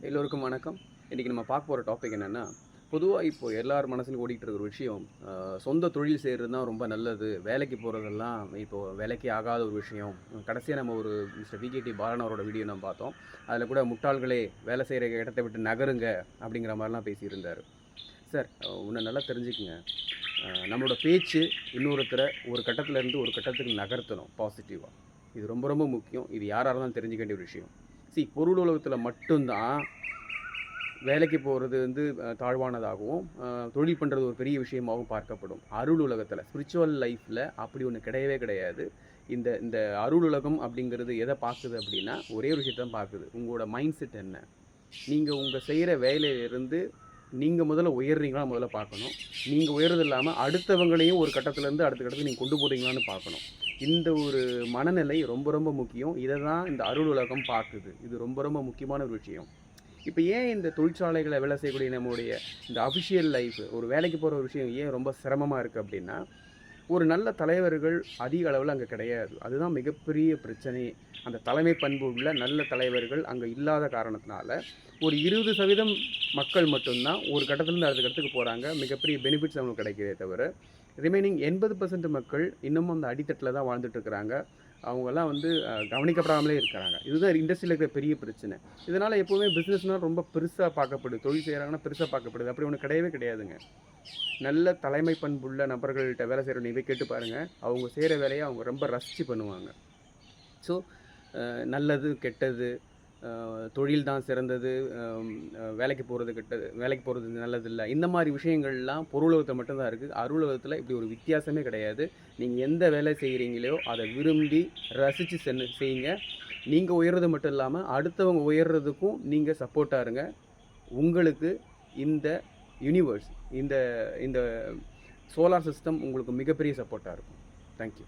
எல்லோருக்கும் வணக்கம். இன்றைக்கி நம்ம பார்க்க போகிற டாபிக் என்னென்னா, பொதுவாக இப்போது எல்லார் மனசுலையும் ஓடிட்டு இருக்கிற ஒரு விஷயம், சொந்த தொழில் செய்கிறது தான் ரொம்ப நல்லது. வேலைக்கு போகிறதெல்லாம் இப்போது வேலைக்கே ஆகாத ஒரு விஷயம். கடைசியாக நம்ம ஒரு மிஸ்டர் விகேடி பாலன் அவரோட வீடியோ நம்ம பார்த்தோம். அதில் கூட முட்டாள்களே வேலை செய்கிற இடத்த விட்டு நகருங்க அப்படிங்கிற மாதிரிலாம் பேசியிருந்தார். சார், ஒன்று நல்லா தெரிஞ்சுக்குங்க. நம்மளோட பேச்சு இன்னொருத்தரை ஒரு கட்டத்திலேருந்து ஒரு கட்டத்துக்கு நகர்த்தணும் பாசிட்டிவாக. இது ரொம்ப ரொம்ப முக்கியம். இது யாராக இருந்தாலும் தெரிஞ்சுக்க வேண்டிய ஒரு விஷயம். பொருள் உலகத்தில் மட்டும்தான் வேலைக்கு போகிறது வந்து தாழ்வானதாகவும், தொழில் பண்ணுறது ஒரு பெரிய விஷயமாகவும் பார்க்கப்படும். அருள் உலகத்தில், ஸ்பிரிச்சுவல் லைஃப்பில் அப்படி ஒன்று கிடையவே கிடையாது. இந்த இந்த அருள் உலகம் அப்படிங்கிறது எதை பார்க்குது அப்படின்னா, ஒரே ஒரு விஷயத்தை தான் பார்க்குது. உங்களோட மைண்ட் செட் என்ன? நீங்கள் உங்கள் செய்கிற வேலையிலேருந்து நீங்கள் முதல்ல உயர்றீங்களா முதல்ல பார்க்கணும். நீங்கள் உயர்றது இல்லாமல் அடுத்தவங்களையும் ஒரு கட்டத்துலேருந்து அடுத்த கட்டத்துக்கு நீங்கள் கொண்டு போகிறீங்களான்னு பார்க்கணும். இந்த ஒரு மனநிலை ரொம்ப ரொம்ப முக்கியம். இதை தான் இந்த அருள் உலகம் பார்க்குது. இது ரொம்ப ரொம்ப முக்கியமான ஒரு விஷயம். இப்போ ஏன் இந்த தொழிற்சாலைகளை வேலை செய்யக்கூடிய நம்முடைய இந்த அஃபிஷியல் லைஃப், ஒரு வேலைக்கு போகிற ஒரு விஷயம் ஏன் ரொம்ப சிரமமாக இருக்குது அப்படின்னா, ஒரு நல்ல தலைவர்கள் அதிக அளவில் அங்கே கிடையாது. அதுதான் மிகப்பெரிய பிரச்சனை. அந்த தலைமை பண்பு உள்ள நல்ல தலைவர்கள் அங்கே இல்லாத காரணத்தினால ஒரு 20% மக்கள் மட்டும்தான் ஒரு கட்டத்துலேருந்து அடுத்த கட்டத்துக்கு போகிறாங்க. மிகப்பெரிய பெனிஃபிட்ஸ் அவங்களுக்கு கிடைக்கிறதே தவிர, ரிமைனிங் 80% மக்கள் இன்னமும் அந்த அடித்தட்டில் தான் வாழ்ந்துட்டுருக்குறாங்க. அவங்கெல்லாம் வந்து கவனிக்கப்படாமலே இருக்கிறாங்க. இதுதான் இண்டஸ்ட்ரியில் இருக்கிற பெரிய பிரச்சனை. இதனால் எப்போவுமே பிஸ்னஸ்னால் ரொம்ப பெருசாக பார்க்கப்படுது. தொழில் செய்கிறாங்கன்னா பெருசாக பார்க்கப்படுது. அப்படி ஒன்று கிடையவே கிடையாதுங்க. நல்ல தலைமை பண்புள்ள நபர்கள்ட்ட வேலை செய்கிற நீங்கள் கேட்டு பாருங்கள். அவங்க செய்கிற வேலையை அவங்க ரொம்ப ரசித்து பண்ணுவாங்க. ஸோ நல்லது கெட்டது, தொழில் தான் சிறந்தது, வேலைக்கு போகிறது கெட்டது, வேலைக்கு போகிறது நல்லதில்லை, இந்த மாதிரி விஷயங்கள்லாம் பொருளுலகத்தில் மட்டும்தான் இருக்குது. அருளுலகத்தில் இப்படி ஒரு வித்தியாசமே கிடையாது. நீங்கள் எந்த வேலை செய்கிறீங்களோ அதை விரும்பி ரசித்து செய்யுங்க. நீங்கள் உயர்றது மட்டும் இல்லாமல் அடுத்தவங்க உயர்றதுக்கும் நீங்கள் சப்போர்ட்டாக இருங்க. உங்களுக்கு இந்த யூனிவர்ஸ், இந்த இந்த சோலார் சிஸ்டம் உங்களுக்கு மிகப்பெரிய சப்போர்ட்டாக இருக்கும். தேங்க்யூ.